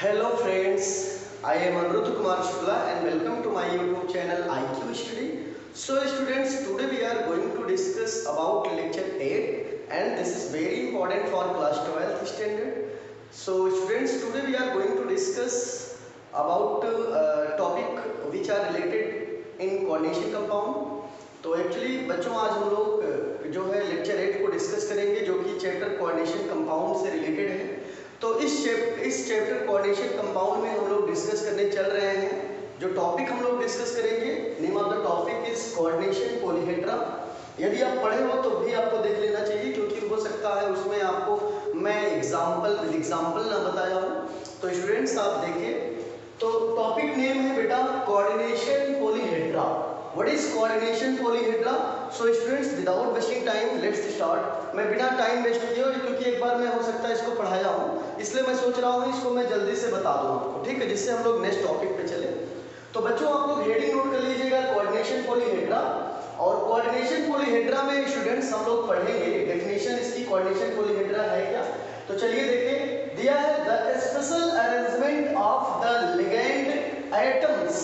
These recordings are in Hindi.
Hello friends, I am Anirudh Kumar Shukla and welcome to my YouTube channel IQ Study. So students, today we are going to discuss about lecture 8 and this is very important for class 12th standard. So students, today we are going to discuss about topic which are related in coordination compound. तो एक्चुअली बच्चों आज हम लोग जो है लेक्चर 8 को डिस्कस करेंगे जो कि चैप्टर कोऑर्डिनेशन कंपाउंड से रिलेटेड है। तो इस चैप्टर कोऑर्डिनेशन कंपाउंड में हम लोग डिस्कस करने चल रहे हैं। जो टॉपिक हम लोग डिस्कस करेंगे, name of the topic is coordination polyhedra. यदि आप पढ़े हो तो भी आपको देख लेना चाहिए क्योंकि हो सकता है उसमें आपको मैं एग्जाम्पल ना बताया हूँ। तो स्टूडेंट्स आप देखिए, तो टॉपिक नेम है बेटा coordination polyhedra. What is coordination polyhedra? So students, without wasting time, let's start. मैं बिना टाइम वेस्ट किए क्योंकि एक बार मैं हो सकता है इसको पढ़ाया हूँ, इसलिए मैं सोच रहा हूँ इसको मैं जल्दी से बता दूँ आपको, ठीक है, जिससे हम लोग नेक्स्ट टॉपिक पे चले। तो बच्चों आप लोग हेडिंग नोट कर लीजिएगा कोऑर्डिनेशन पॉलीहेड्रा। और कोऑर्डिनेशन पॉलीहेड्रा में स्टूडेंट्स हम लोग पढ़ेंगे डेफिनेशन इसकी, कोऑर्डिनेशन पॉलीहेड्रा है क्या। तो चलिए देखिए, दिया है the special arrangement of the ligand atoms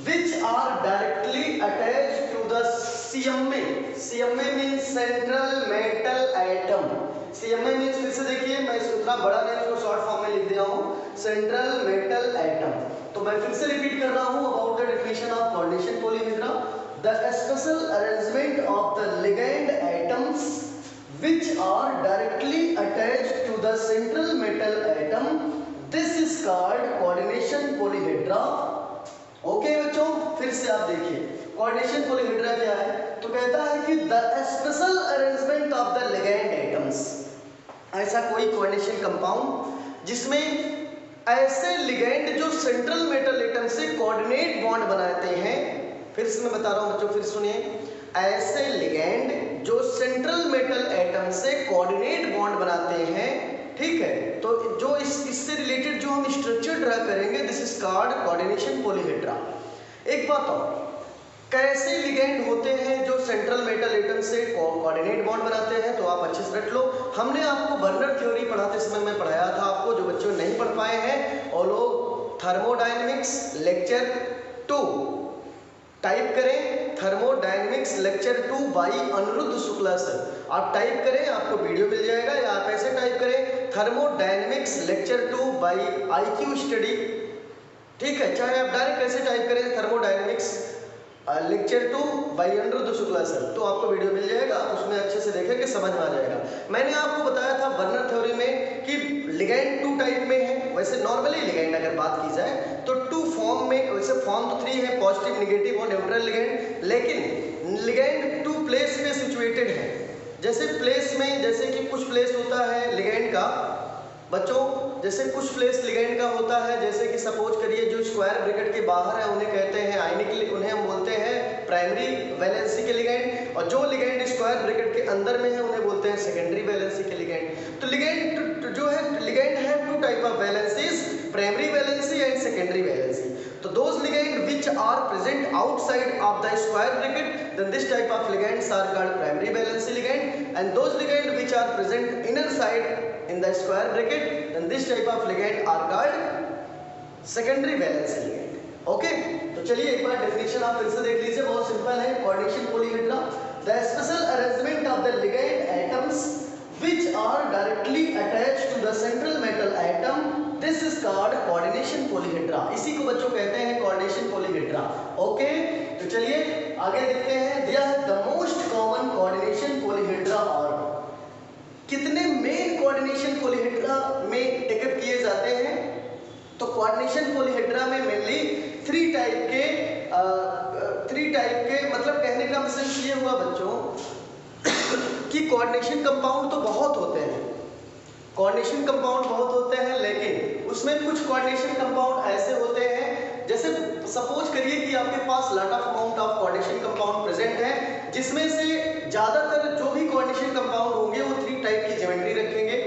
which are directly attached to the CMA. CMA means central metal atom. CMA means, फिर से देखिए, मैं इतना बड़ा नहीं इसको शॉर्ट फॉर्म में लिख दिया हूँ, सेंट्रल मेटल एटम। तो मैं फिर से रिपीट कर रहा हूँ about the definition of coordination polyhedra. The special arrangement of the ligand atoms which are directly attached to the central metal atom. This is called coordination polyhedra. Okay बच्चों, फिर से आप देखिए कोऑर्डिनेशन पॉलीहेड्रा क्या है। तो कहता है कि the special arrangement of the ligand atoms, ऐसा कोई कोऑर्डिनेशन कंपाउंड जिसमें ऐसे लिगेंड जो सेंट्रल मेटल एटम से कोऑर्डिनेट बॉन्ड बनाते हैं। फिर से मैं बता रहा हूं बच्चों, फिर सुनिए, ऐसे लिगेंड जो सेंट्रल मेटल एटम से कोऑर्डिनेट बॉन्ड बनाते हैं, ठीक है। तो जो इससे रिलेटेड जो हम स्ट्रक्चर ड्रा करेंगे, this is called coordination polyhedra. एक बात और, कैसे लिगेंड होते हैं जो सेंट्रल मेटल एटम से कोऑर्डिनेट बॉन्ड बनाते हैं, तो आप अच्छे से रट लो। हमने आपको बर्नर थ्योरी पढ़ाते समय मैं पढ़ाया था आपको, जो बच्चों नहीं पढ़ पाए हैं और लोग थर्मोडायनेमिक्स लेक्चर 2 टाइप करें, thermodynamics lecture 2 by Anirudh Shukla sir. आप टाइप करें, आपको वीडियो मिल जाएगा, या आप ऐसे टाइप करें thermodynamics lecture 2 by IQ study, ठीक है। चाहे आप डायरेक्ट ऐसे टाइप करें thermodynamics lecture 2 by Anirudh Shukla sir, तो आपको वीडियो मिल जाएगा, उसमें अच्छे से देखेंगे, समझ में आ जाएगा। मैंने आपको बताया था बर्नर थ्योरी में कि लिगेंड 2 टाइप में है। वैसे नॉर्मली लिगेंड अगर बात की जाए तो 2 फॉर्म में, वैसे फॉर्म तो 3 है, पॉजिटिव, नेगेटिव और न्यूट्रल लिगेंड, लेकिन लिगेंड 2 प्लेस में सिचुएटेड है। जैसे प्लेस में, जैसे कि कुछ प्लेस होता है लिगेंड का बच्चों, जैसे कुछ प्लेस लिगेंड का होता है, जैसे कि सपोज करिए जो स्क्वायर ब्रैकेट के बाहर है उन्हें कहते हैं आयनिक, उन्हें हम बोलते हैं प्राइमरी वैलेंसी के लिगेंड, और जो लिगेंड स्क्वायर ब्रैकेट के अंदर में है उन्हें बोलते हैं सेकेंडरी वैलेंसी के लिगेंड। तो लिगेंड जो है, लिगेंड है 2 type of valencies, primary valency and secondary valency. तो those ligand which are present outside of the square bracket, then this type of ligands are called primary valency ligand, and those ligand which are present inner side in the square bracket, then this type of ligand are called secondary valency ligand। Okay, तो चलिए एक बार डेफिनेशन आप फिर से देख लीजिए, बहुत सिंपल है। Coordination polyhedra, the special arrangement of the ligand atoms which are directly attached to the central metal atom, this is called coordination polyhedra। इसी को बच्चों कहते हैं coordination polyhedra। ओके, तो चलिए आगे देखते हैं। दिया है the most common coordination polyhedra और कितने मेन coordination polyhedra में टेकअप किए जाते हैं। तो coordination polyhedra में मेनली 3 टाइप के मतलब कहने का मतलब ये हुआ बच्चों कि कोऑर्डिनेशन कंपाउंड तो बहुत होते हैं, कोऑर्डिनेशन कंपाउंड बहुत होते हैं, लेकिन उसमें कुछ कोऑर्डिनेशन कंपाउंड ऐसे होते हैं, जैसे सपोज करिए कि आपके पास lot of amount of coordination compound present है, जिसमें से ज्यादातर जो भी कोऑर्डिनेशन कंपाउंड होंगे वो 3 टाइप की ज्योमेट्री रखेंगे।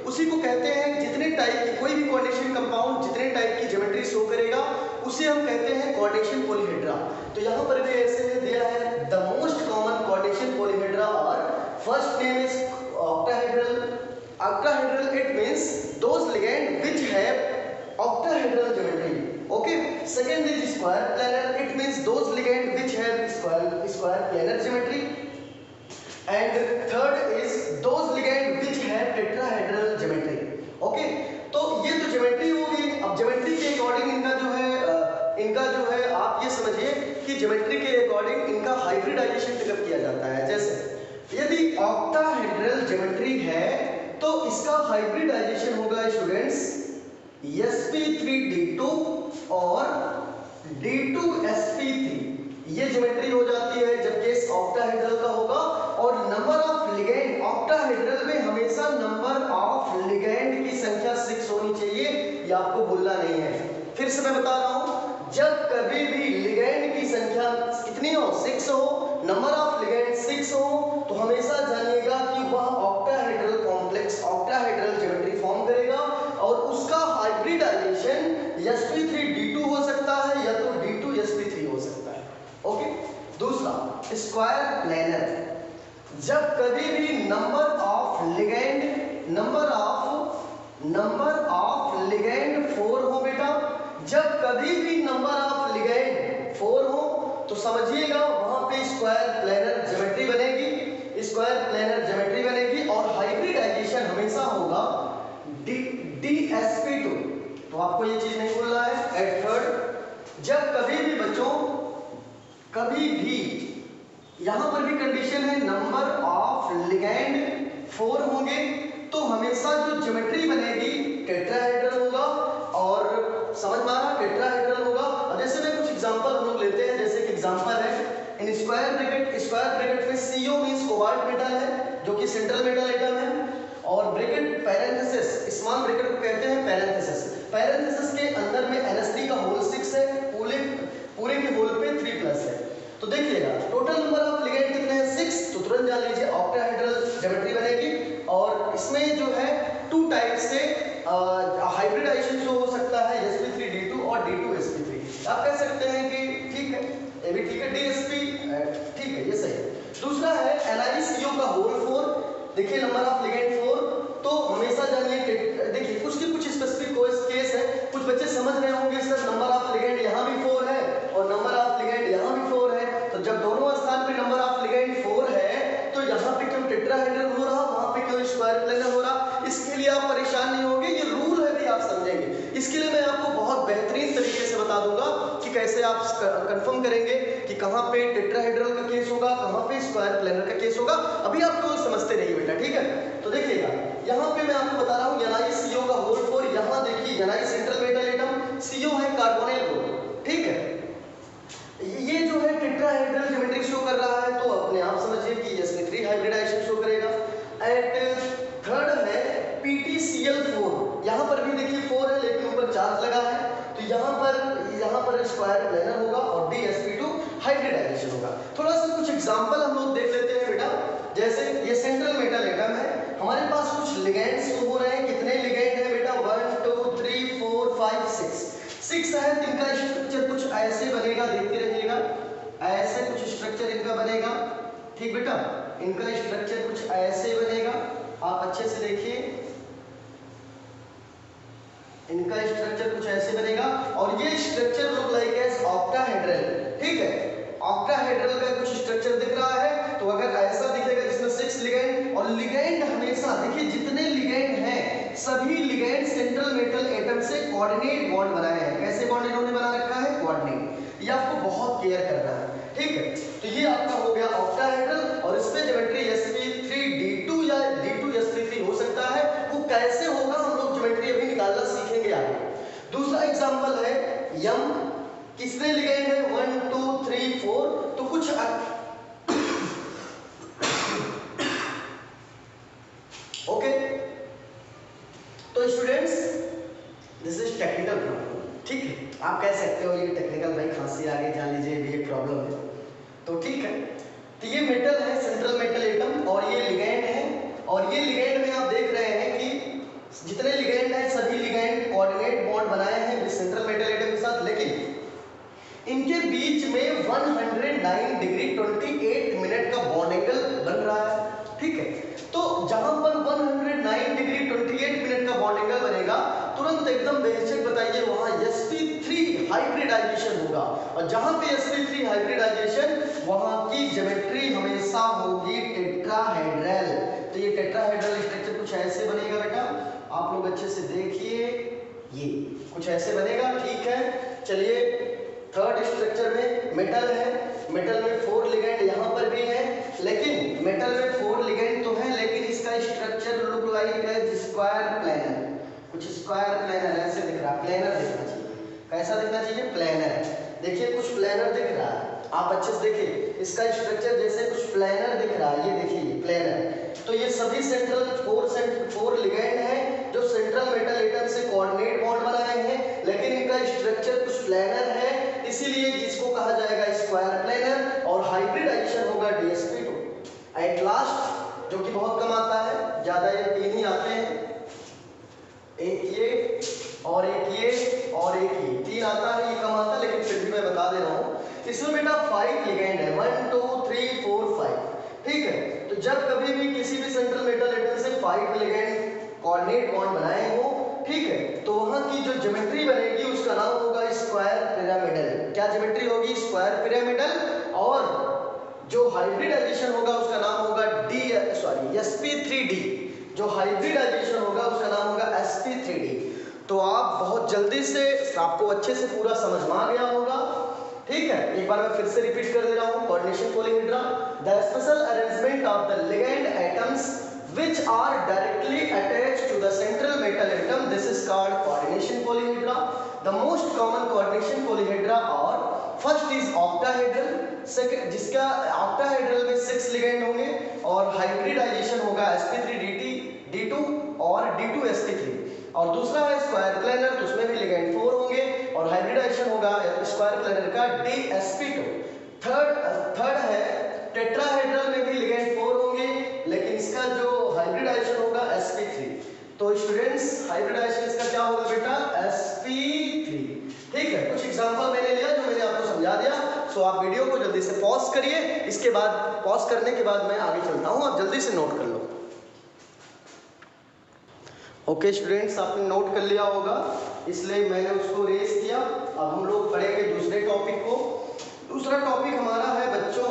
उसी को कहते हैं, जितने टाइप की कोई भी कोऑर्डिनेशन कंपाउंड जितने टाइप की ज्योमेट्री शो करेगा उसे हम कहते हैं कोऑर्डिनेशन पॉलीहेड्रा। तो यहाँ पर भी ऐसे दिया है the most common coordination polyhedra और first name is octahedral। Octahedral it means those ligand which have square planar, it means those ligand which have square planar geometry, and third is those ligand which have tetrahedral geometry. Okay, तो ये तो ज्योमेट्री होगी। अब ज्योमेट्री के अकॉर्डिंग इनका जो है आप ये समझिए कि ज्योमेट्री के अकॉर्डिंग इनका हाइब्रिडाइजेशन पिकअप किया जाता है। जैसे यदि ऑक्टाहेड्रल ज्योमेट्री है तो इसका हाइब्रिडाइजेशन होगा स्टूडेंट्स sp3d2 और d2sp3, ये ज्योमेट्री हो जाती है जब केस ऑक्टाहेड्रल का होगा। और नंबर ऑफ लिगेंड, ऑक्टाहेड्रल में हमेशा नंबर ऑफ लिगेंड की संख्या 6 होनी चाहिए, ये आपको भूलना नहीं है। फिर से मैं बता रहा हूं, जब कभी भी लिगेंड की संख्या कितनी हो, 6 हो, नंबर ऑफ लिगेंड 6 हो, तो हमेशा जानिएगा कि वह octahedral complex, octahedral geometry form करेगा और उसका हाइब्रिडाइजेशन sp3d2 हो सकता है या तो d2sp3 हो सकता है। ओके, दूसरा स्क्वायर प्लेनर, जब कभी भी नंबर ऑफ लिगेंड 4 हो बेटा, जब कभी भी नंबर ऑफ लिगेंड 4 हो तो समझिएगा वहां पे स्क्वायर प्लेनर ज्योमेट्री बनेगी और हाइब्रिडाइजेशन हमेशा होगा dsp2। तो आपको ये चीज नहीं भूलना है। एट थर्ड, जब कभी भी बच्चों यहां पर भी कंडीशन है नंबर ऑफ लिगेंड 4 होंगे तो हमेशा जो ज्योमेट्री बनेगी टेट्राहेड्रल होगा। और समझ में आ रहा, टेट्राहेड्रल होगा। अब जैसे मैं कुछ एग्जांपल हम लोग लेते हैं, जैसे कि एग्जांपल है इन स्क्वायर ब्रैकेट में CO मींस कोबाल्ट मेटल है जो कि सेंट्रल मेटल एटम है, और ब्रैकेट पैरेंथेसिस, स्मॉल ब्रैकेट को कहते हैं पैरेंथेसिस के अंदर में NH3 का होल 6 है, पूरे के होल पे 3+ है। तो देखिएगा टोटल नंबर ऑफ लिगेंड कितने हैं, 6, तो तुरंत जान लीजिए ऑक्टाहेड्रल ज्योमेट्री बनेगी। और इसमें जो है 2 टाइप से हाइब्रिडाइजेशन शो हो सकता है, sp3d2 और d2sp3। आप कह सकते हैं कि ठीक है, ये भी ठीक है, dsp ठीक है, ये सही है। दूसरा है NiCO का होल 4, देखिए नंबर ऑफ लिगेंड 4, तो हमेशा जानिए, देखिए कुछ स्पेसिफिक केस है, कुछ बच्चे समझ रहे होंगे सर नंबर ऑफ लिगेंड यहाँ भी 4 है और नंबर ऑफ लिगेंड यहाँ भी 4 है, तो जब दोनों स्थान पे नंबर ऑफ लिगेंड 4 है तो यहाँ पे क्यों टेट्राहेड्रल हो रहा, वहाँ पे क्यों स्क्वायर प्लेनर हो रहा, इसके लिए आप परेशान नहीं होंगे, ये रूल है भी आप समझेंगे। इसके लिए मैं आपको बहुत बेहतरीन तरीके से बता दूंगा कि कैसे आप कंफर्म करेंगे कि कहाँ पे टेट्राहेड्रल का केस होगा, कहाँ पे स्क्वायर प्लेनर का केस होगा। अभी आप केवल समझते रहिए बेटा, ठीक है। तो देखिएगा यहाँ पे मैं आपको बता रहा हूँ NiCO का होल 4, यहाँ देखिए Ni central metal atom, CO है कार्बोनिल ग्रुप, ठीक है। ये जो है टेट्राहेड्रल ज्योमेट्री शो कर रहा है, तो अपने आप समझिए कि sp3 हाइब्रिडाइजेशन शो करेगा। एट थर्ड है PtCl4, यहाँ पर भी देखिए 4 है लेकिन ऊपर चार्ज लगा है, तो यहाँ पर स्क्वायर प्लेनर होगा और dsp2 हाइब्रिडाइजेशन होगा। थोड़ा सा कुछ एग्जांपल हम लोग देख लेते हैं बेटा। जैसे ये सेंट्रल मेटल एटम है, हमारे पास कुछ लिगेंड्स हो रहे हैं, कितने लिगेंड है बेटा, 1 2 3 4 5 6 है। तो इनका स्ट्रक्चर कुछ ऐसे बनेगा, देखते रहिएगा, ऐसे कुछ स्ट्रक्चर इनका बनेगा, ठीक बेटा, इनका स्ट्रक्चर कुछ ऐसे बनेगा, आप अच्छे से देखिए, इनका स्ट्रक्चर कुछ ऐसे बनेगा और ये structure look like as octahedral, ठीक है। ऑक्टाहेड्रल का कुछ स्ट्रक्चर दिख रहा है, तो अगर ऐसा दिखेगा जिसमें 6 लिगेंड, और लिगेंड हमेशा देखिए जितने लिगेंड हैं सभी लिगेंड सेंट्रल मेटल एटम से कोऑर्डिनेट बॉन्ड बनाए हैं। कैसे बॉन्ड इन्होंने बना रखा है, कोऑर्डिनेट, ये आपको बहुत केयर करना है, ठीक है। तो ये आपका हो गया ऑक्टाहेड्रल, और इस पे ज्योमेट्री sp3d2 या d2sp3 हो सकता है। वो कैसे होगा हम लोग ज्योमेट्री अभी निकालना सीखेंगे आगे। दूसरा एग्जांपल है यम, कितने लिगेंड है, 1 2 3 4, तो कुछ ओके। तो students this is technical problem, ठीक है, आप कह सकते हो ये टेक्निकल भाई खांसी आगे जान लीजिए भी एक प्रॉब्लम है, तो ठीक है। तो ये मेटल है सेंट्रल मेटल एटम और ये लिगेंड है, और ये लिगेंड में आप देख रहे हैं कि जितने लिगेंड हैं सभी लिगेंड कोऑर्डिनेट बॉन्ड बनाए हैं सेंट्रल मेटल एटम के साथ, लेकिन इनके बीच में 109 डिग्री 28 मिनट का बॉन्ड एंगल बन रहा है, ठीक है। तो जहां पर 109 डिग्री 28 मिनट का बॉन्ड एंगल बनेगा, तुरंत एकदम बेहिचक बताइए वहां sp3 हाइब्रिडाइजेशन होगा, और जहां पे sp3 हाइब्रिडाइजेशन वहां की ज्योमेट्री हमेशा होगी टेट्राहेड्रल। तो ये टेट्राहेड्रल स्ट्रक्चर कुछ ऐसे बनेगा बेटा, आप लोग अच्छे से देखिए, ये कुछ ऐसे बनेगा। ठीक है, चलिए थर्ड स्ट्रक्चर में मेटल है, मेटल में 4 लिगेंड यहाँ पर भी है, लेकिन मेटल में 4 लिगेंड तो है, लेकिन इसका स्ट्रक्चर लुक लाइक है स्क्वायर प्लेनर, कुछ स्क्वायर प्लेनर ऐसे दिख रहा है, प्लेनर दिखना चाहिए। कैसा दिखना चाहिए? प्लेनर। देखिए कुछ प्लेनर दिख रहा है, आप अच्छे से देखिए, इसका स्ट्रक्चर जैसे कुछ प्लेनर दिख रहा है, ये देखिए ये प्लेनर। तो ये सभी सेंट्रल 4 लिगेंड है जो सेंट्रल मेटल एटम से कोऑर्डिनेट बॉन्ड बनाए हैं, लेकिन इनका स्ट्रक्चर कुछ प्लेनर है, इसीलिए इसको कहा जाएगा स्क्वायर प्लेनर, और हाइब्रिडाइजेशन होगा dsp2। एट लास्ट, जो कि बहुत कम आता है, ज्यादा ये 3 ही आते हैं, एक ये और एक ये और एक ये, 3 आता है, ये कम आता है, लेकिन फिर भी मैं बता दे रहा हूँ। इसमें बेटा 5 लिगेंड है, 1 2 3 4 5। ठीक है, तो जब कभी भी किसी भी सेंट्रल मेटल एटम से 5 लिगेंड कोऑर्डिनेट बॉन्ड बनाए हो, ठीक है, तो वहां की जो ज्योमेट्री बनेगी उसका नाम होगा स्क्वायर पिरामिडल। क्या ज्योमेट्री होगी? Square pyramidal. और जो हाइब्रिडाइजेशन होगा उसका नाम होगा sp3d। जो हाइब्रिडाइजेशन होगा उसका नाम होगा sp3d। तो आप बहुत जल्दी से, आपको अच्छे से पूरा समझ में आ गया होगा। ठीक है, एक बार मैं फिर से रिपीट कर दे रहा हूँ। Coordination polyhedra, the special arrangement of the ligand atoms which are directly attached to the central metal atom, this is called coordination polyhedra. The most common coordination polyhedra are, first is octahedral, second जिसका octahedral में 6 लिगेंड होंगे, और हाइब्रिडाइजेशन होगा sp3d2 और d2sp3। और दूसरा है स्क्वायर प्लेनर, तो उसमें भी लिगेंड 4 होंगे, और हाइब्रिडाइजेशन होगा स्क्वायर प्लेनर का dsp2। थर्ड है टेट्राहेड्रल में भी लिगेंड 4 होंगे, लेकिन इसका जो हाइब्रिडाइजेशन होगा sp3। तो स्टूडेंट्स हाइब्रिडाइजेशन इसका क्या होगा बेटा? sp3। ठीक है, कुछ एग्जांपल मैंने लिया जो मैंने आपको समझा दिया। सो आप वीडियो को जल्दी से पॉज करिए, इसके बाद पॉज करने के बाद मैं आगे चलता हूँ, आप जल्दी से नोट कर लो। ओके स्टूडेंट्स, आपने नोट कर लिया होगा, इसलिए मैंने उसको रेस किया। अब हम लोग पढ़ेंगे दूसरे टॉपिक को। दूसरा टॉपिक हमारा है बच्चों,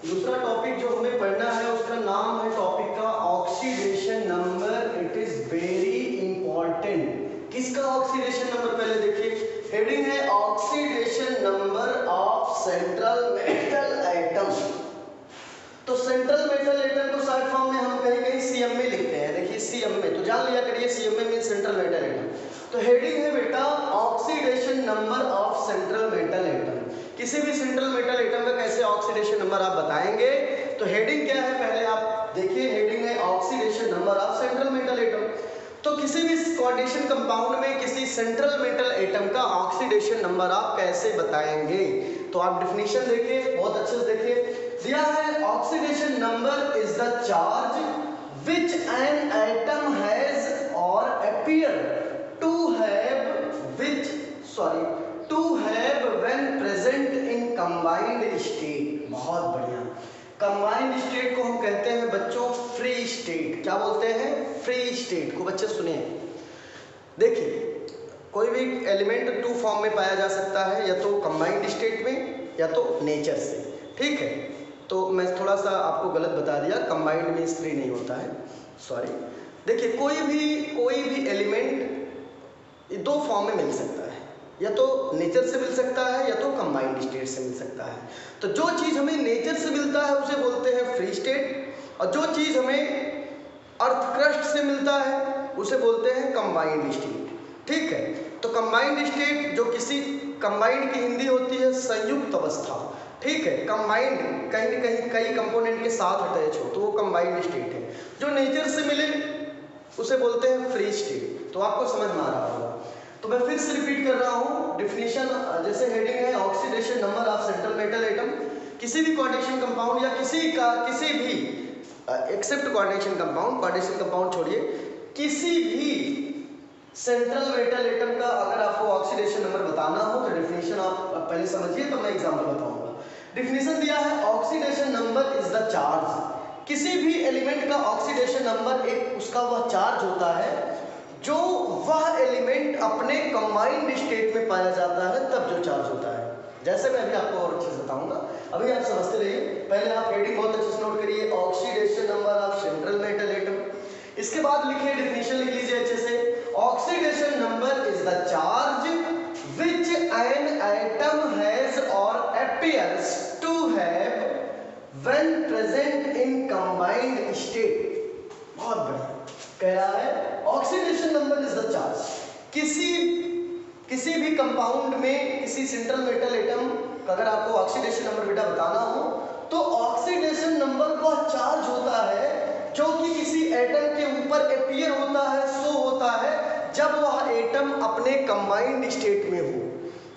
दूसरा टॉपिक जो हमें पढ़ना है उसका नाम है टॉपिक का oxidation number. It is very important. किसका ऑक्सीडेशन नंबर? पहले देखिए, हेडिंग है oxidation number of central metal atom. तो सेंट्रल मेटल एटम को शॉर्ट फॉर्म में हम कहीं कहीं सीएम में लिखते हैं। देखिए सीएम में, तो जान लिया करिए सीएम में मींस सेंट्रल मेटल एटम। तो हेडिंग है बेटा oxidation number of central metal atom. किसी भी सेंट्रल मेटल एटम का कैसे ऑक्सीडेशन नंबर आप बताएंगे? तो हेडिंग क्या है पहले आप देखिए, हेडिंग है oxidation number of central metal atom. तो किसी भी कोऑर्डिनेशन कंपाउंड में किसी सेंट्रल मेटल एटम का ऑक्सीडेशन नंबर आप कैसे बताएंगे? तो आप डेफिनेशन देखिए, बहुत अच्छे से देखिए, दिया है oxidation number is the charge which an atom has or appear to have when present in combined state. बहुत बढ़िया। कंबाइंड स्टेट को हम कहते हैं बच्चों फ्री स्टेट। क्या बोलते हैं? फ्री स्टेट को। बच्चे सुनिए, देखिए कोई भी एलिमेंट 2 फॉर्म में पाया जा सकता है, या तो कंबाइंड स्टेट में या तो नेचर से। ठीक है, तो मैं थोड़ा सा आपको गलत बता दिया, कंबाइंड मींस 3 नहीं होता है, सॉरी। देखिए कोई भी एलिमेंट 2 फॉर्म में मिल सकता है, या तो नेचर से मिल सकता है या तो कंबाइंड स्टेट से मिल सकता है। तो जो चीज़ हमें नेचर से मिलता है उसे बोलते हैं फ्री स्टेट, और जो चीज़ हमें अर्थ क्रस्ट से मिलता है उसे बोलते हैं कंबाइंड स्टेट। ठीक है, तो कंबाइंड स्टेट जो किसी कंबाइंड की हिंदी होती है संयुक्त अवस्था। ठीक है, कंबाइंड कहीं न कहीं कई कंपोनेंट के साथ अटैच हो तो वो कंबाइंड स्टेट है। जो नेचर से मिले उसे बोलते हैं फ्री स्टेट। तो आपको समझ में आ रहा होगा। तो मैं फिर से रिपीट कर रहा हूँ डिफिनीशन। जैसे हेडिंग है oxidation number of central metal atom. किसी भी कोऑर्डिनेशन कंपाउंड या किसी भी एक्सेप्ट कोऑर्डिनेशन कंपाउंड छोड़िए, किसी भी सेंट्रल मेटल एटम का अगर आपको ऑक्सीडेशन नंबर बताना हो तो डिफिनीशन आप पहले समझिए, तो मैं एग्जांपल बताऊंगा। डिफिनीशन दिया है oxidation number is the charge. किसी भी एलिमेंट का ऑक्सीडेशन नंबर एक उसका वह चार्ज होता है जो वह एलिमेंट अपने कंबाइंड स्टेट में पाया जाता है तब जो चार्ज होता है। जैसे मैं अभी आपको और अच्छे से बताऊंगा, अभी आप समझते रहिए। पहले आप हेडिंग बहुत अच्छे से नोट करिए, oxidation number of central metal atom. इसके बाद लिखिए, डेफिनेशन लिख लीजिए अच्छे से। Oxidation number is the charge which an atom has or appears to have when present in combined state। बहुत बढ़िया कह रहा है, oxidation number is the charge. किसी भी कंपाउंड में किसी सेंट्रल मेटल एटम का अगर आपको ऑक्सीडेशन नंबर बेटा बताना हो तो ऑक्सीडेशन नंबर वह चार्ज होता है जो कि किसी एटम के ऊपर अपीयर होता है, शो होता है जब वह एटम अपने कंबाइंड स्टेट में हो।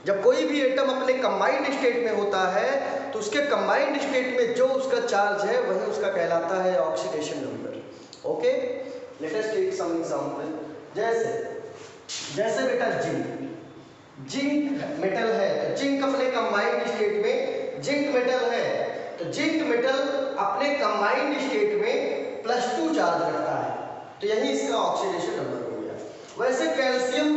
जब कोई भी एटम अपने कंबाइंड स्टेट में होता है तो उसके कंबाइंड स्टेट में जो उसका चार्ज है वही उसका कहलाता है oxidation number. Okay, let us take some example. जैसे बेटा जिंक मेटल है, तो जिंक अपने कंबाइंड स्टेट में जिंक मेटल है, तो जिंक मेटल अपने कंबाइंड स्टेट में +2 चार्ज रखता है, तो यही इसका ऑक्सीडेशन नंबर हो गया। वैसे कैल्शियम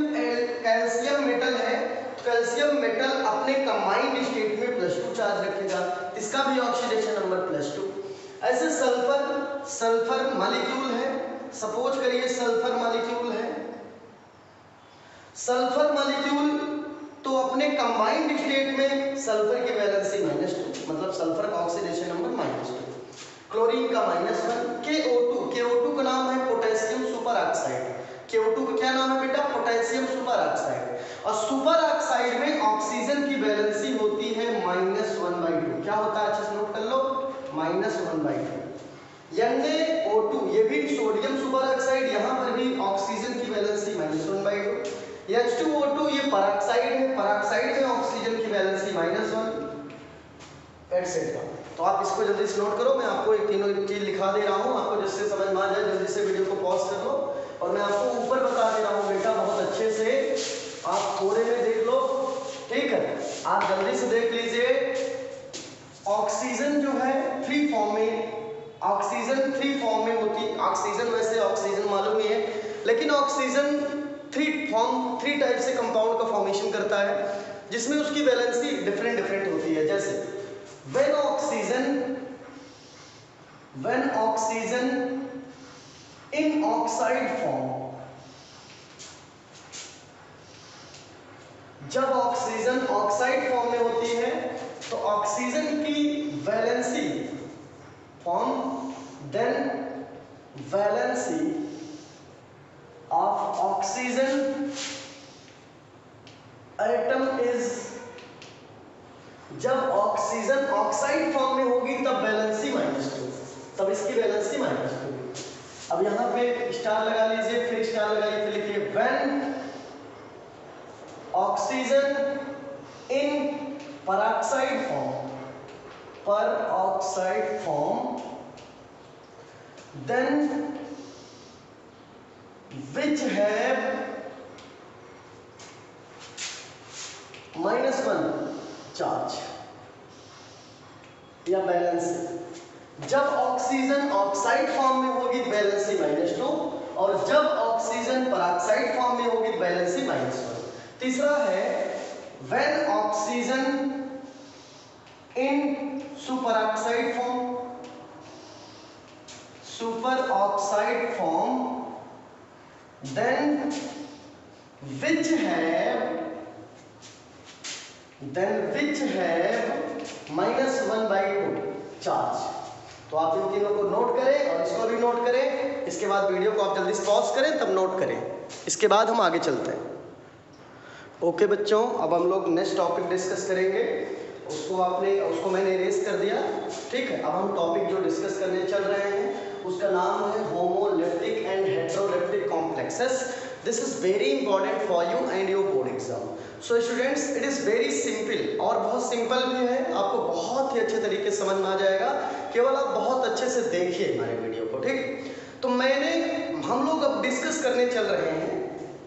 मेटल है, कैल्शियम मेटल अपने कंबाइंड स्टेट में +2 चार्ज रखेगा, इसका भी ऑक्सीडेशन नंबर +2। ऐसे सल्फर मॉलिक्यूल है, सपोज करिए सल्फर मॉलिक्यूल है, सल्फर मॉलिक्यूल तो अपने कंबाइंड स्टेट में सल्फर की वैलेंसी -2, मतलब सल्फर का ऑक्सीडेशन नंबर -2, क्लोरीन का -1, KO2 का नाम है पोटेशियम सुपर ऑक्साइड। KO2 का क्या नाम है बेटा? Potassium super oxide. और सुपर ऑक्साइड में ऑक्सीजन की वैलेंसी होती है -1/2। क्या होता है, अच्छे से नोट कर लो, -1/2। NaO2 ये भी सोडियम सुपर ऑक्साइड, यहाँ पर भी ऑक्सीजन की वैलेंसी -1/2। H2O2 ये पेरोक्साइड है, पेरोक्साइड में ऑक्सीजन की वैलेंसी -1 एटसेट्रा। तो आप इसको जल्दी से नोट करो, मैं आपको एक तीनों चीज लिखा दे रहा हूँ, आपको जिससे समझ में आ जाए जल्दी से वीडियो को पॉज कर लो। और मैं आपको ऊपर बता दे रहा हूँ बेटा, बहुत अच्छे से आप थोड़े में देख लो, ठीक है? आप जल्दी से देख लीजिए। ऑक्सीजन जो है 3 फॉर्म में, ऑक्सीजन 3 फॉर्म में होती है। ऑक्सीजन वैसे ऑक्सीजन मालूम ही है, लेकिन ऑक्सीजन 3 टाइप से कंपाउंड का फॉर्मेशन करता है जिसमें उसकी वैलेंसी डिफरेंट होती है। जैसे when oxygen in oxide form, जब ऑक्सीजन ऑक्साइड फॉर्म में होती है तो ऑक्सीजन की valency form, then valency of oxygen atom is, जब ऑक्सीजन ऑक्साइड फॉर्म में होगी तब वैलेंसी -2, तब इसकी वैलेंसी -2। अब यहाँ पे स्टार लगा लीजिए, फिर स्टार लगाइए, फिर लिखिए when oxygen in peroxide form, then which have -1 charge या बैलेंस। जब ऑक्सीजन ऑक्साइड फॉर्म में होगी बैलेंसी -2, और जब ऑक्सीजन पेरोक्साइड फॉर्म में होगी बैलेंसी -1। तीसरा है when oxygen in super oxide form, then which have -1/2 charge. तो आप इन तीनों को नोट करें और इसको भी नोट करें। इसके बाद वीडियो को आप जल्दी से पॉज करें, तब नोट करें। इसके बाद हम आगे चलते हैं। ओके बच्चों, अब हम लोग नेक्स्ट टॉपिक डिस्कस करेंगे। उसको मैंने इरेज कर दिया, ठीक है? अब हम टॉपिक जो डिस्कस करने चल रहे हैं उसका नाम है homoleptic and heteroleptic complexes. This is very important for you and your board exam. So students, it is very simple, और बहुत सिंपल भी है, आपको बहुत ही अच्छे तरीके से समझ में आ जाएगा। केवल आप बहुत अच्छे से देखिए हमारे वीडियो को, ठीक? तो हम लोग अब डिस्कस करने चल रहे हैं,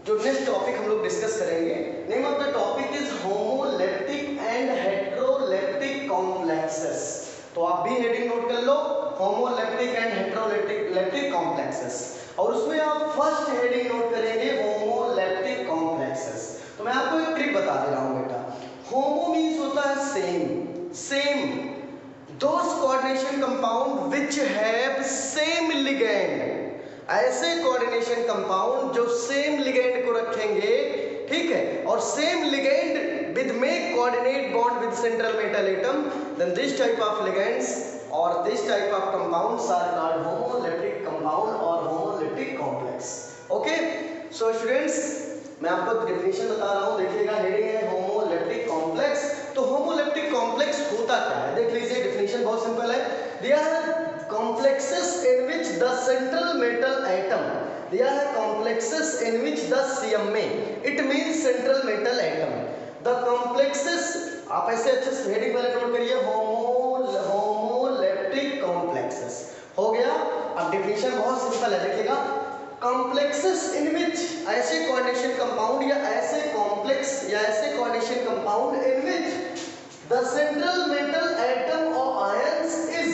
जो नेक्स्ट टॉपिक हम लोग डिस्कस करेंगे, name of the topic is homoleptic and heteroleptic complexes. तो आप भी हेडिंग नोट कर लो, होमोलेप्टिक एंड हेटेरोलेप्टिक कॉम्प्लेक्सेस। और उसमें आप फर्स्ट हेडिंग नोट करेंगे होमोलैप्टिक कॉम्प्लेक्सेस। तो मैं आपको एक ट्रिक बता दे रहा हूँ बेटा। होमो मीन्स होता है same those coordination compound which have same ligand, ऐसे कोऑर्डिनेशन कंपाउंड जो सेम लिगैंड को रखेंगे, ठीक है, और same ligand with make coordinate bond with central metal atom, then this type of ligands or this type of compounds are called homoleptic compound or homoleptic complex. Okay, so students मैं आपको डेफिनेशन बता रहा हूँ, देखिएगा हेडिंग है होमोलैप्टिक कॉम्प्लेक्स। तो होमोलैप्टिक कॉम्प्लेक्स होता क्या है, देख लीजिए, डेफिनेशन बहुत सिंपल है। दिया है complexes in which the central metal atom, दिया है complexes in which the CMA, it means central metal atom, the complexes, आप ऐसे अच्छे से हेडिंग वाले नोट करिए, होमोलैप्टिक कॉम्प्लेक्सेस हो गया। अब डेफिनेशन बहुत सिंपल है, देखिएगा, कॉम्प्लेक्सेस इन विच, ऐसे कोऑर्डिनेशन कंपाउंड या ऐसे कॉम्प्लेक्स या ऐसे coordination compound in which the central metal atom और आयंस इज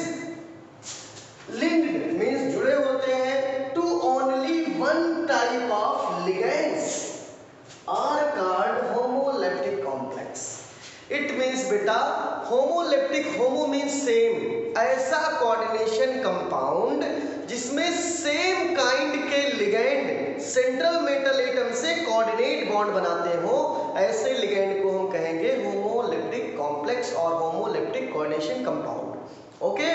लिंक्ड, मींस जुड़े होते हैं, to only one type of ligands are called homoleptic complex. It means बेटा होमोलैप्टिक, होमो मींस सेम, ऐसा कोऑर्डिनेशन कंपाउंड जिसमें सेम काइंड के लिगैंड सेंट्रल मेटल एटम से कोऑर्डिनेट बॉन्ड बनाते हो, ऐसे लिगैंड को हम कहेंगे होमोलैप्टिक कॉम्प्लेक्स और होमोलैप्टिक कोऑर्डिनेशन कंपाउंड। ओके,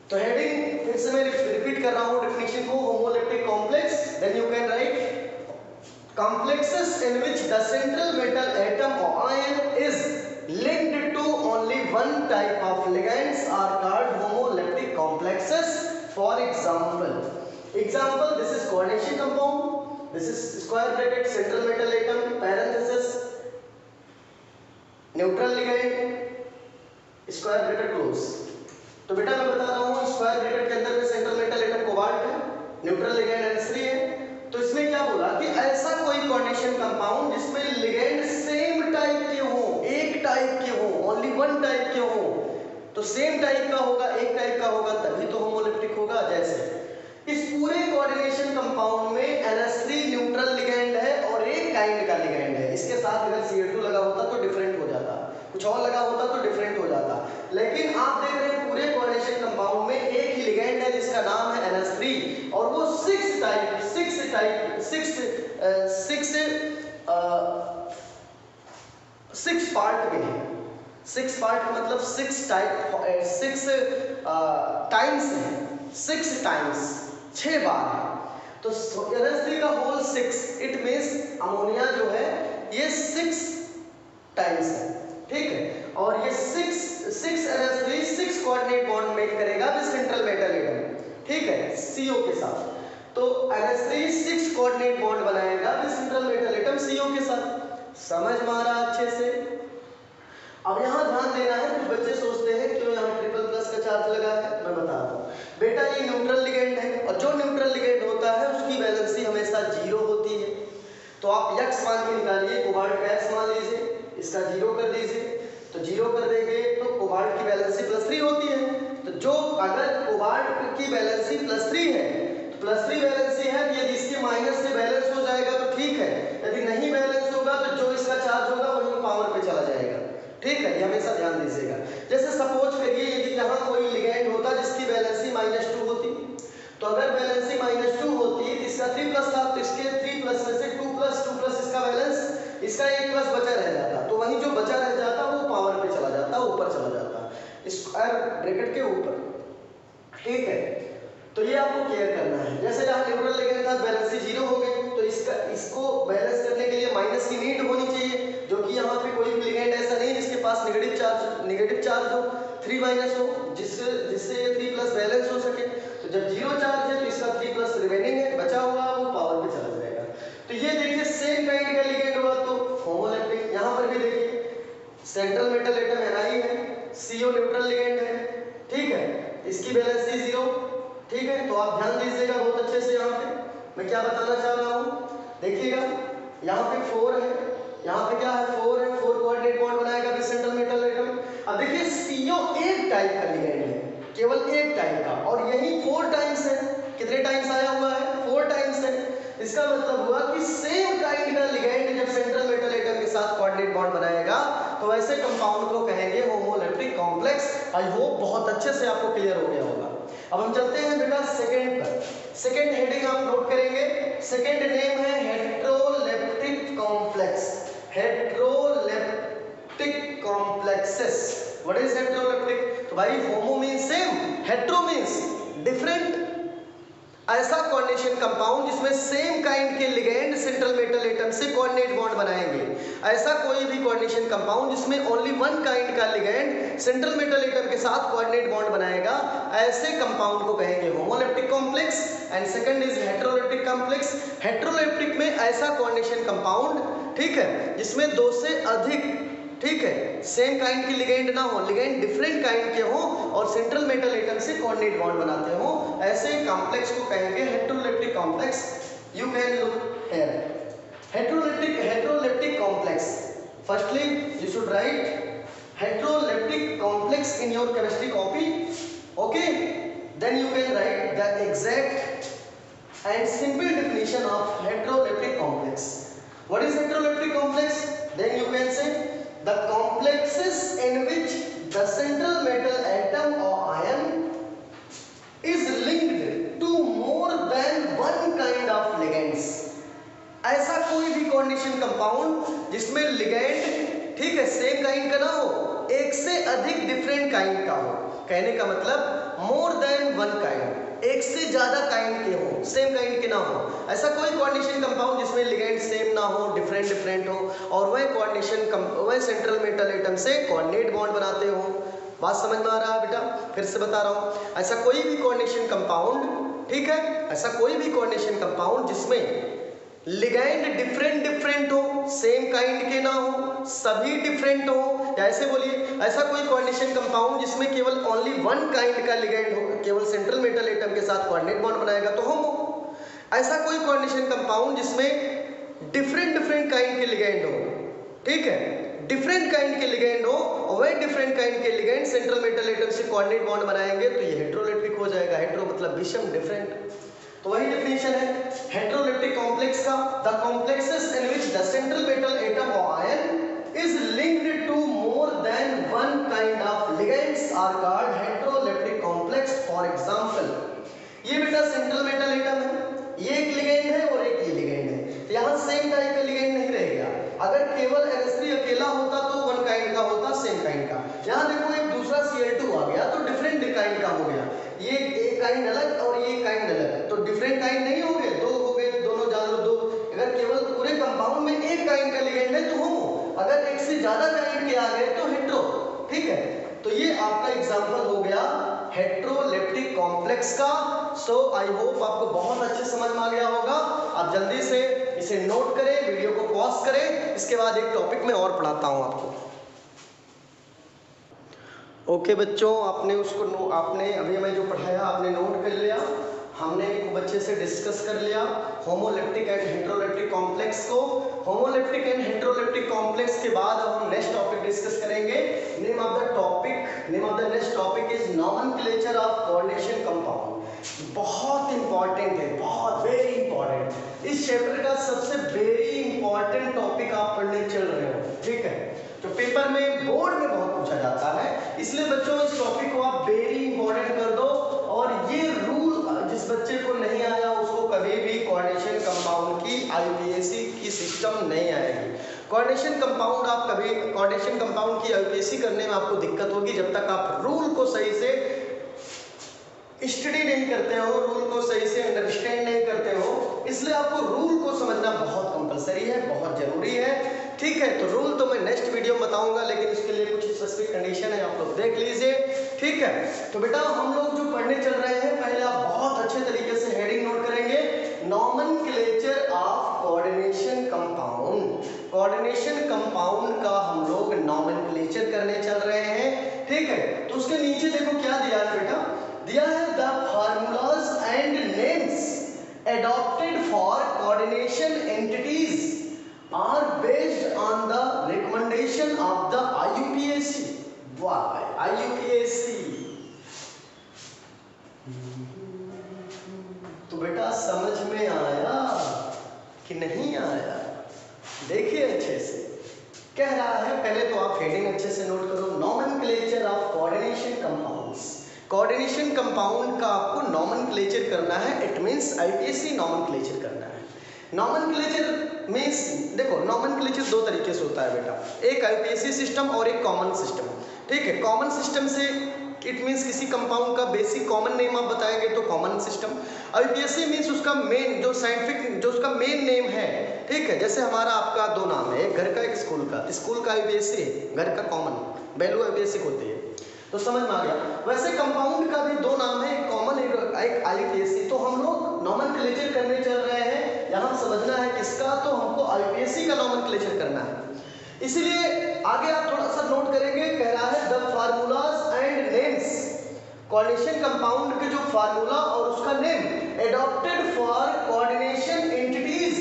तो हेडिंग फिर से मैं रिपीट कर रहा हूं डेफिनेशन को, homoleptic complex, then you can write complexes in which the central metal atom or ion is linked to only one type of ligands are called homolaptic complexes. For example, this is coordination compound, this is square bracket central metal atom parenthesis neutral ligand square bracket close। तो बेटा मैं बता रहा हूँ स्क्वायर ब्रैकेट के अंदर में सेंट्रल मेटल एटम कोबाल्ट है, न्यूट्रल लिगैंड NH3 है। तो इसमें क्या बोला कि ऐसा कोई कोऑर्डिनेशन कंपाउंड जिसमें लिगैंड सेम टाइप के हो, एक टाइप के हो, ओनली वन टाइप के हो। तो सेम टाइप का होगा, एक टाइप का होगा, तभी तो होमोलैप्टिक होगा। जैसे इस पूरे कोऑर्डिनेशन कंपाउंड में NH3 न्यूट्रल लिगैंड है और एक काइंड का लिगैंड है। इसके साथ अगर Cl2 लगा होता तो डिफरेंट हो जाता, कुछ और लगा होता तो डिफरेंट हो जाता। लेकिन आप देख रहे हैं पूरे कोऑर्डिनेशन कंपाउंड में एक ही लिगैंड है जिसका नाम है NH3 और वो 6 पार्ट में है। 6 पार्ट मतलब 6 टाइम्स है, 6 टाइम्स 6 बार है। तो NH3 का होल 6, इट मींस अमोनिया जो है ये 6 टाइम्स है, ठीक है। और ये 6 NH3 6 कोऑर्डिनेट बॉन्ड मेक करेगा विद सेंट्रल मेटल एटम, ठीक है, CO के साथ। तो NH3 6 कोऑर्डिनेट बॉन्ड बनाएगा with central metal atom CO के साथ। समझ में आ रहा अच्छे से? अब यहाँ ध्यान देना है, कुछ बच्चे सोचते हैं क्यों यहाँ ट्रिपल प्लस का चार्ज लगा है, मैं बता रहा हूँ बेटा। ये न्यूट्रल लिगैंड है और जो न्यूट्रल लिगैंड होता है उसकी वैलेंसी हमेशा 0 होती है। तो आप X मान के निकालिए, कोबाल्ट का X मान लीजिए, इसका 0 कर दीजिए। तो 0 कर देंगे तो कोबाल्ट की वैलेंसी +3 होती है। तो जो अगर कोबाल्ट की वैलेंसी +3 है, तो +3 वैलेंसी है, यदि इसके माइनस से बैलेंस हो जाएगा तो ठीक है, यदि नहीं बैलेंस होगा तो जो इसका चार्ज होगा वही पावर पे चला जाएगा, ठीक है। ये हमेशा ध्यान दीजिएगा। जैसे सपोज करिए यदि यहाँ कोई लिगैंड होता जिसकी वैलेंसी -2 होती, तो अगर वैलेंसी -2 होती तो इसका 3+ था, तो इसके 3+ में से 2+ इसका बैलेंस, इसका 1+ बचा रह जाता। तो वहीं जो बचा रह जाता वो पावर पे चला जाता, ऊपर चला जाता स्क्वायर ब्रैकेट के ऊपर, ठीक है। तो ये आपको क्लियर करना है। जैसे यहाँ न्यूट्रल लिगैंड था, बैलेंसी 0 हो गई, तो इसको बैलेंस करने के लिए माइनस की नीड होनी चाहिए, जो कि यहाँ पे कोई भी लिगैंड ऐसा नहीं जिसके पास नेगेटिव चार्ज हो, 3- हो, जिससे ये 3+ बैलेंस हो सके। तो जब 0 चार्ज है तो इसका 3+ रिमेनिंग है, बचा हुआ वो पावर पे चला जाएगा। तो ये देखिए सेम काइंड का लिगैंड हुआ तो होमोलैप्टिक। यहाँ पर भी देखिए सेंट्रल मेटल एटम Ni है, CO न्यूट्रल लिगैंड है, ठीक है, इसकी वैलेंसी 0, ठीक है। तो आप ध्यान दीजिएगा बहुत अच्छे से, यहाँ पे मैं क्या बताना चाह रहा हूँ, देखिएगा यहाँ पे 4 है, यहाँ पे क्या है 4 है, 4 कोऑर्डिनेट बॉन्ड बनाएगा विद सेंट्रल मेटल एटम। अब देखिए CO एक टाइप का लिगैंड है, केवल एक टाइप का, और यही 4 टाइम्स है, कितने टाइम्स आया हुआ है? 4 टाइम्स है। इसका मतलब हुआ कि सेम काइंड का लिगेंड जब सेंट्रल मेटल एटम के साथ कोऑर्डिनेट बॉन्ड बनाएगा तो वैसे कंपाउंड को कहेंगे होमोलैप्टिक कॉम्प्लेक्स। आई होप बहुत अच्छे से आपको क्लियर हो गया होगा। अब हम चलते हैं बेटा सेकंड पर। सेकंड हेडिंग आप नोट करेंगे। सेकंड नेम है heteroleptic complex. Heteroleptic complexes. What is heteroleptic? तो भाई homo means same, hetero means different. ऐसा कोऑर्डिनेशन कंपाउंड जिसमें सेम काइंड के लिगेंड सेंट्रल मेटल एटम से कोऑर्डिनेट बॉन्ड बनाएंगे। ऐसा कोई भी कोऑर्डिनेशन कंपाउंड जिसमें ओनली वन काइंड का लिगेंड सेंट्रल मेटल एटम के साथ कोऑर्डिनेट बॉन्ड बनाएगा, ऐसे कंपाउंड को कहेंगे homoleptic complex. And second is हेट्रोलैप्टिक complex. हेट्रोलैप्टिक में ऐसा कोऑर्डिनेशन कंपाउंड, ठीक है, जिसमें दो से अधिक, ठीक है, सेम काइंड की लिगेंड ना हो, लिगेंड डिफरेंट काइंड के हो और सेंट्रल मेटल एटम से कोऑर्डिनेट बॉन्ड बनाते हो, ऐसे कॉम्प्लेक्स को कहेंगे heteroleptic complex. You can look here heteroleptic complex. Firstly you should write heteroleptic complex in your chemistry copy, okay? Then you can write the exact and simple definition of heteroleptic complex. What is heteroleptic complex? Then you can say the complexes in which the central metal atom or ion is linked to more than one kind of ligands. ऐसा कोई भी कोऑर्डिनेशन कंपाउंड जिसमें लिगेंड, ठीक है, सेम काइंड का ना हो, एक से अधिक डिफरेंट काइंड का हो। कहने का मतलब मोर देन वन काइंड, एक से ज्यादा काइंड के हो, सेम काइंड के ना हो। ऐसा कोई कोऑर्डिनेशन कंपाउंड जिसमें लिगेंड सेम ना हो, डिफरेंट हो, और वह कोऑर्डिनेशन वह सेंट्रल मेटल एटम से कोऑर्डिनेट बॉन्ड बनाते हो। बात समझ में आ रहा है बेटा? फिर से बता रहा हूं, ऐसा कोई भी कोऑर्डिनेशन कंपाउंड, ठीक है, ऐसा कोई भी कोऑर्डिनेशन कंपाउंड जिसमें लिगेंड डिफरेंट हो, सेम काइंड के ना हो, सभी डिफरेंट हो, या ऐसे बोलिए ऐसा कोई कोऑर्डिनेशन कंपाउंड जिसमें केवल ओनली वन काइंड का लिगेंड हो, केवल सेंट्रल मेटल एटम के साथ कोऑर्डिनेट बॉन्ड बनाएगा तो होमो। ऐसा कोई कोऑर्डिनेशन कंपाउंड जिसमें डिफरेंट काइंड के लिगेंड हो, ठीक है, डिफरेंट काइंड के लिगेंड हो और वह डिफरेंट काइंड के लिगेंड सेंट्रल मेटल एटम से कोऑर्डिनेट बॉन्ड बनाएंगे तो ये हेट्रोलेप्टिक हो जाएगा। हेट्रो मतलब विषम, डिफरेंट। तो वही डेफिनेशन है हेट्रोलेप्टिक कॉम्प्लेक्स का। The complexes in which the central metal atom or ion is linked to more than one kind of ligands are called heteroleptic complex. For example, ये बेटा सेंट्रल मेटल एटम है, ये एक लिगेंड है और एक ये लिगेंड है, तो यहाँ सेम टाइप का लिगेंड नहीं रहेगा। अगर केवल NH3 अकेला होता तो वन काइंड का होता, सेम काइंड का। यहाँ देखो एक दूसरा Cl2 आ गया तो डिफरेंट काइंड का हो गया, ये एक काइंड अलग और ये काइंड अलग, तो डिफरेंट काइंड नहीं हो गए, दो हो गए, दोनों जान लो दो। अगर केवल पूरे कंपाउंड में एक काइंड का लिगेंड है तो होमो, अगर एक से ज्यादा काइंड के आ गए तो हेट्रो, ठीक है। तो ये आपका एग्जांपल हो गया हेट्रोलेप्टिक कॉम्प्लेक्स का। सो आई होप आपको बहुत अच्छे समझ में आ गया होगा। आप जल्दी से इसे नोट करें, वीडियो को पॉज करें, इसके बाद एक टॉपिक में और पढ़ाता हूं आपको। ओके बच्चों, आपने अभी मैं जो पढ़ाया आपने नोट कर लिया, हमने खूब अच्छे से डिस्कस कर लिया होमोलेप्टिक एंड हेट्रोलेप्टिक कॉम्प्लेक्स को। होमोलेप्टिक एंड हेट्रोलेप्टिक कॉम्प्लेक्स के बाद अब हम नेक्स्ट टॉपिक डिस्कस करेंगे। Name of the next topic is nomenclature of coordination compound. बहुत इंपॉर्टेंट है, बहुत वेरी इंपॉर्टेंट। इस चैप्टर का सबसे वेरी इंपॉर्टेंट टॉपिक आप पढ़ने चल रहे हो, ठीक है, जो पेपर में बोर्ड में बहुत पूछा जाता है। इसलिए बच्चों इस टॉपिक को आप वेरी इंपॉर्टेंट कर दो। और ये रूल जिस बच्चे को नहीं आया उसको कभी भी कोऑर्डिनेशन कंपाउंड की IUPAC की सिस्टम नहीं आएगी। कोऑर्डिनेशन कंपाउंड की IUPAC करने में आपको दिक्कत होगी जब तक आप रूल को सही से स्टडी नहीं करते हो, रूल को सही से अंडरस्टैंड नहीं करते हो। इसलिए आपको रूल को समझना बहुत कंपलसरी है, बहुत जरूरी है, ठीक है। तो रूल तो मैं नेक्स्ट वीडियो में बताऊंगा, लेकिन इसके लिए कुछ स्पेसिफिक कंडीशन है, आप लोग देख लीजिए, ठीक है। तो बेटा हम लोग जो पढ़ने चल रहे हैं, पहले आप बहुत अच्छे तरीके से हेडिंग नोट करेंगे, nomenclature of coordination compound. Coordination compound का हम लोग नॉमेनक्लेचर करने चल रहे हैं, ठीक है। तो उसके नीचे देखो क्या दिया है बेटा, दिया है the formulas and names adopted for coordination entities are based on the recommendation of the IUPAC. Why IUPAC? समझ में आया कि नहीं आया? देखिए अच्छे से कह रहा है, पहले तो आप हेडिंग अच्छे से नोट करो, nomenclature of coordination compounds. Coordination compound का आपको नॉमेनक्लेचर करना है, इट मींस आईपीएसी नॉमेनक्लेचर करना है। नॉमेनक्लेचर मींस देखो, नॉमेनक्लेचर दो तरीके से होता है बेटा, एक आईपीएसी सिस्टम और एक कॉमन सिस्टम। ठीक है, कॉमन सिस्टम से इट मींस किसी कंपाउंड का बेसिक कॉमन नेम आप बताएंगे तो कॉमन सिस्टम। आईपीएसी मींस उसका मेन जो साइंटिफिक जो उसका मेन नेम है। ठीक है, जैसे हमारा आपका दो नाम है, एक घर का एक स्कूल का। स्कूल का आईपीएसी है, घर का कॉमन, वैल्यू आईपीएसी होती है, तो समझ में आ गया। वैसे कंपाउंड का भी दो नाम है, एक कॉमन एक आईपीएसी। तो हम लोग नॉमेनक्लेचर करने चल रहे हैं, यहाँ समझना है किसका, तो हमको आईपीएसी का नॉमेनक्लेचर करना है। इसलिए आगे आप थोड़ा सा नोट करेंगे, कह रहा है the formulas and names, coordination compound के जो फार्मूला और उसका name adopted for coordination entities.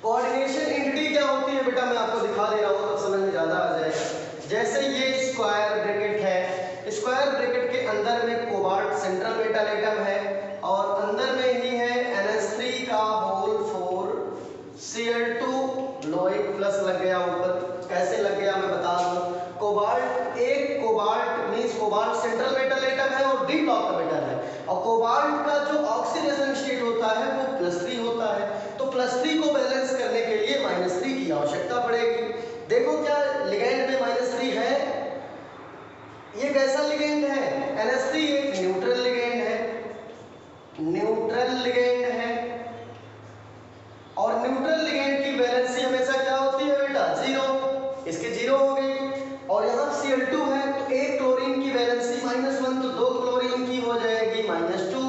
Coordination entity क्या होती है बेटा, मैं आपको दिखा दे रहा हूँ तो समझ में ज्यादा आ जाएगा। जैसे ये स्क्वायर ब्रैकेट है, स्क्वायर ब्रैकेट के अंदर में कोबाल्ट सेंट्रल मेटल एटम है और अंदर में ही है NH3 का होल 4 Cl2 लोइक प्लस लग गया ऊपर। कैसे लग गया मैं बता दूं, कोबाल्ट, एक cobalt means cobalt central metal atom है और डी टॉप मेटल है, और कोबाल्ट का जो ऑक्सीडेशन स्टेट होता है वो +3 होता है। तो +3 को बैलेंस करने के लिए -3 की आवश्यकता पड़ेगी। देखो क्या लिगेंड में -3 है, ये कैसा लिगेंड है, NH3 एक न्यूट्रल लिगेंड है, न्यूट्रल लिगेंड है, और न्यूट्रल लिगेंड की वैलेंसी हमेशा क्या होती है बेटा, 0। इसके 0 हो गई, और यहाँ Cl2 है तो एक क्लोरीन की वैलेंसी -1, तो दो क्लोरीन की हो जाएगी -2,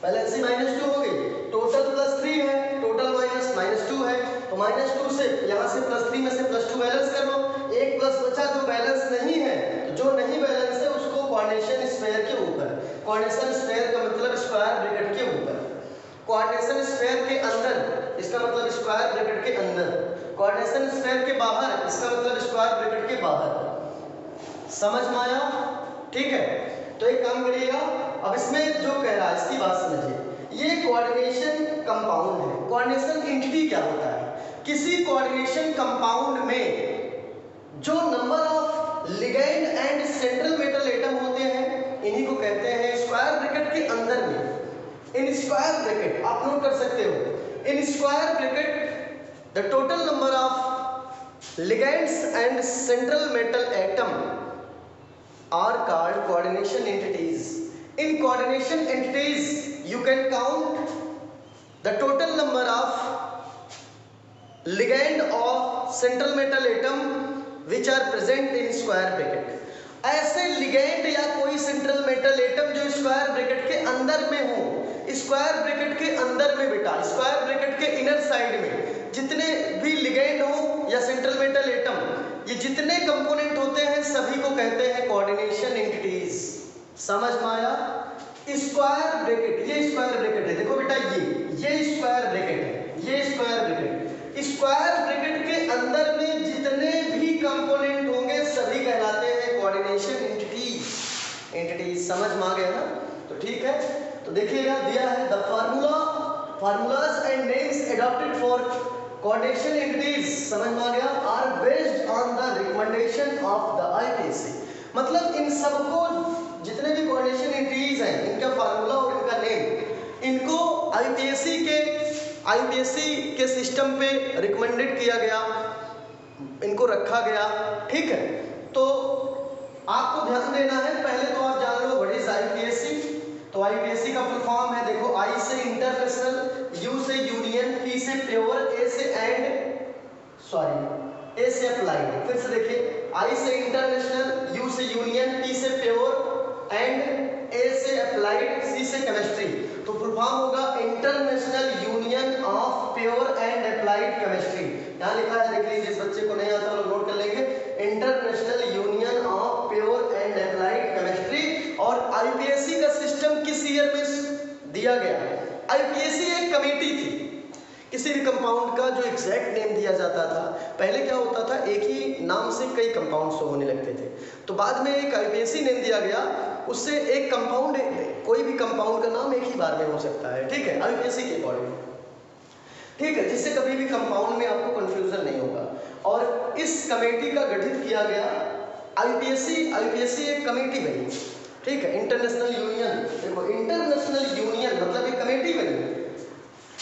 वैलेंसी -2 हो गई। टोटल +3 है, टोटल -2 है, तो -2 से यहाँ से +3 में से +2 बैलेंस कर लो, एक प्लस बचा जो बैलेंस नहीं है, तो जो नहीं बैलेंस है उसको कोऑर्डिनेशन स्फीयर के ऊपर, कोऑर्डिनेशन स्फीयर का मतलब स्क्वायर ब्रैकेट के ऊपर, कोऑर्डिनेशन स्फीयर के अंदर इसका मतलब स्क्वायर ब्रैकेट के अंदर, कोऑर्डिनेशन स्फीयर के बाहर इसका मतलब स्क्वायर ब्रैकेट के बाहर। समझ में आया? ठीक है, तो एक काम करिएगा, अब इसमें जो कह रहा है इसकी बात समझिए। ये कोऑर्डिनेशन कंपाउंड है। कोऑर्डिनेशन एंटिटी क्या होता है, किसी कोऑर्डिनेशन कंपाउंड में जो number of ligand and central metal atom होते हैं, इन्हीं को कहते हैं स्क्वायर ब्रैकेट के अंदर में। इन स्क्वायर ब्रैकेट आप नोट कर सकते हो, in square bracket the total number of ligands and central metal atom are called coordination entities. In coordination entities you can count the total number of ligand of central metal atom which are present in square bracket. ऐसे लिगेंड या कोई सेंट्रल मेटल एटम जो स्क्वायर ब्रैकेट के अंदर में हो, स्क्वायर ब्रैकेट के अंदर में बेटा, स्क्वायर ब्रैकेट के इनर साइड में जितने भी लिगेंड हो या सेंट्रल मेटल एटम, ये जितने कंपोनेंट होते हैं सभी को कहते हैं कोऑर्डिनेशन एंटिटीज। समझ में आया? स्क्वायर ब्रैकेट, ये स्क्वायर ब्रैकेट है, देखो बेटा ये स्क्वायर ब्रैकेट है, ये स्क्वायर ब्रैकेट, स्क्वायर ब्रैकेट के अंदर में जितने भी कंपोनेंट होंगे सभी कहलाते हैं कोऑर्डिनेशन एंटिटीज। समझ में आ गया ना? तो ठीक है, तो देखिएगा दिया है the formulas and names adopted for coordination entities, समझ में आ गया, are based on the recommendation of the IUPAC. मतलब इन सबको जितने भी कोऑर्डिनेशन एंटिटीज हैं, इनका फार्मूला और इनका नेम, इनको आईपीएसी के सिस्टम पे रिकमेंडेड किया गया, इनको रखा गया। ठीक है, तो आपको ध्यान देना है, पहले तो आप जान लो व्हाट इज आईपीएसी। तो आईपीएसी का फुल फॉर्म है, देखो, आई से इंटरनेशनल, यू से यूनियन, पी से प्योर, ए से अप्लाइड। फिर से देखिए, आई से इंटरनेशनल, यू से यूनियन, पी से प्योर एंड ए से अप्लाइड, सी से केमिस्ट्री। तो फुल फॉर्म होगा international union of pure and applied chemistry. यहाँ लिखा है, देख लीजिए, जिस बच्चे को नहीं आता वो नोट कर लेंगे, international union of pure and applied chemistry. और आईपीएसी का सिस्टम किस ईयर में दिया गया है? आईपीएसी एक कमेटी थी, किसी भी कंपाउंड का जो एग्जैक्ट नेम दिया जाता था। पहले क्या होता था, एक ही नाम से कई कंपाउंड्स होने लगते थे, तो बाद में एक आईपीएसी नेम दिया गया उससे एक कंपाउंड, कोई भी कंपाउंड का नाम एक ही बार में हो सकता है, ठीक है, आईपीएससी के अकॉर्डिंग, ठीक है, जिससे कभी भी कंपाउंड में आपको कंफ्यूजन नहीं होगा। और इस कमेटी का गठित किया गया, आईपीएससी एक कमेटी बनी, ठीक है, इंटरनेशनल यूनियन, देखो इंटरनेशनल यूनियन मतलब एक कमेटी बनी,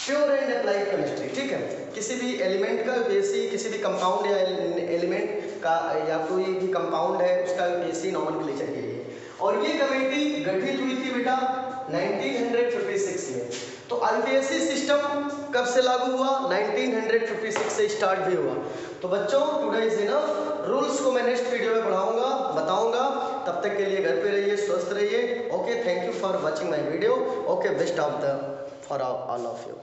प्योर एंड अप्लाइड केमिस्ट्री, ठीक है, किसी भी एलिमेंट का यूपीएससी, किसी भी कंपाउंड या एलिमेंट का या कोई भी कंपाउंड है उसका यूपीएससी नॉमेनक्लेचर के लिए। और ये कमेटी गठित हुई थी बेटा 1956 में। तो आईपीएससी सिस्टम कब से लागू हुआ? 1956 से स्टार्ट भी हुआ। तो बच्चों टुडे इज इनफ, रूल्स को मैं नेक्स्ट वीडियो में पढ़ाऊंगा, बताऊंगा, तब तक के लिए घर पे रहिए, स्वस्थ रहिए। Okay, thank you for watching my video. Okay, best of the for all of you.